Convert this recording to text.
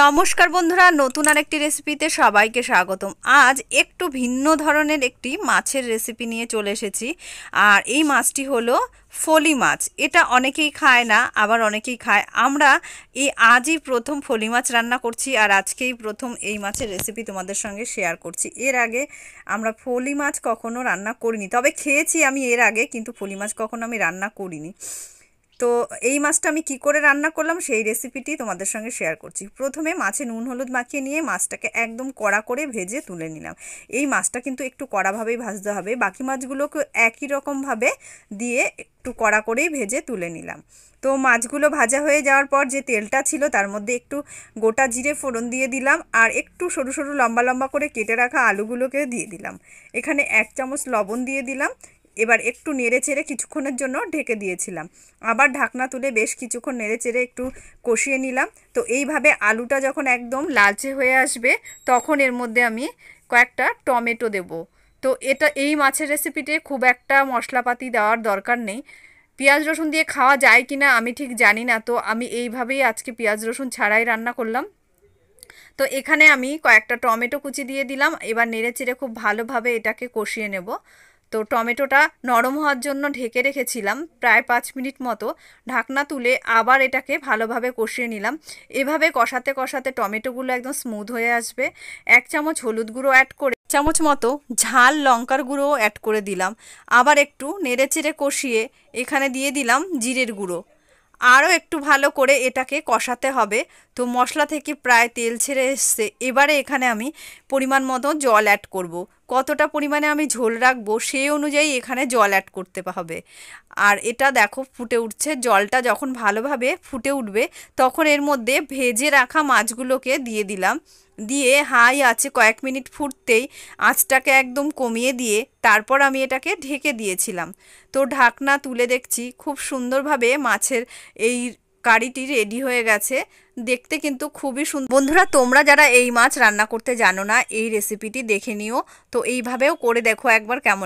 নমস্কার বন্ধুরা, নতুন আরেকটি রেসিপিতে সবাইকে স্বাগতম। আজ একটু ভিন্ন ধরনের একটি মাছের রেসিপি নিয়ে চলে এসেছি। আর এই মাছটি হলো ফলি মাছ। এটা অনেকেই খায় না, আবার অনেকেই খায়। আমরা আজই প্রথম ফলি মাছ রান্না করছি, আর আজকেই প্রথম এই মাছের রেসিপি তোমাদের সঙ্গে শেয়ার করছি। এর আগে আমরা ফলি মাছ কখনো রান্না করিনি, তবে খেয়েছি আমি এর আগে, কিন্তু ফলি মাছ কখনো আমি রান্না করিনি। তো এই মাছটা আমি কি করে রান্না করলাম সেই রেসিপিটি তোমাদের সঙ্গে শেয়ার করছি। প্রথমে মাছে নুন হলুদ মাখিয়ে নিয়ে মাছটাকে একদম কড়া করে ভেজে তুলে নিলাম। এই মাছটা কিন্তু একটু কড়াভাবেই ভাজতে হবে, বাকি মাছগুলোকে একই রকমভাবে দিয়ে একটু কড়া করেই ভেজে তুলে নিলাম। তো মাছগুলো ভাজা হয়ে যাওয়ার পর যে তেলটা ছিল তার মধ্যে একটু গোটা জিরে ফোড়ন দিয়ে দিলাম, আর একটু সরু সরু লম্বা লম্বা করে কেটে রাখা আলুগুলোকে দিয়ে দিলাম। এখানে 1 চামচ লবণ দিয়ে দিলাম। এবার একটু নেড়ে চেড়ে কিছুক্ষণের জন্য ঢেকে দিয়েছিলাম। আবার ঢাকনা তুলে বেশ কিছুক্ষণ নেড়ে চেড়ে একটু কষিয়ে নিলাম। তো এইভাবে আলুটা যখন একদম লালচে হয়ে আসবে তখন এর মধ্যে আমি কয়েকটা টমেটো দেব। তো এই মাছের রেসিপিতে খুব একটা মশলাপাতি দেওয়ার দরকার নেই। পেঁয়াজ রসুন দিয়ে খাওয়া যায় কি না আমি ঠিক জানি না, তো আমি এইভাবেই আজকে পেঁয়াজ রসুন ছাড়াই রান্না করলাম। তো এখানে আমি কয়েকটা টমেটো কুচি দিয়ে দিলাম। এবার নেড়ে চেড়ে খুব ভালোভাবে এটাকে কষিয়ে নেব। তো টমেটোটা নরম হওয়ার জন্য ঢেকে রেখেছিলাম প্রায় 5 মিনিট মতো। ঢাকনা তুলে আবার এটাকে ভালোভাবে কষিয়ে নিলাম। এভাবে কষাতে কষাতে টমেটোগুলো একদম স্মুথ হয়ে আসবে। 1 চামচ হলুদ গুঁড়ো অ্যাড করে চামচ মতো ঝাল লঙ্কার গুঁড়োও অ্যাড করে দিলাম। আবার একটু নেড়ে চেড়ে কষিয়ে এখানে দিয়ে দিলাম জিরের গুঁড়ো। আরও একটু ভালো করে এটাকে কষাতে হবে। তো মশলা থেকে প্রায় তেল ছেড়ে এসছে। এবারে এখানে আমি পরিমাণ মতো জল অ্যাড করব। কতটা পরিমাণে আমি ঝোল রাখবো সেই অনুযায়ী এখানে জল অ্যাড করতে হবে। আর এটা দেখো ফুটে উঠছে। জলটা যখন ভালোভাবে ফুটে উঠবে তখন এর মধ্যে ভেজে রাখা মাছগুলোকে দিয়ে দিলাম। দিয়ে হাই আছে কয়েক মিনিট ফুটতেই আঁচটাকে একদম কমিয়ে দিয়ে তারপর আমি এটাকে ঢেকে দিয়েছিলাম। তো ঢাকনা তুলে দেখছি খুব সুন্দরভাবে মাছের এই কারিটি রেডি হয়ে গেছে। দেখতে কিন্তু খুবই সুন্দর। বন্ধুরা, তোমরা যারা এই মাছ রান্না করতে জানো না এই রেসিপিটি দেখে নিও। তো এইভাবেও করে দেখো একবার কেমন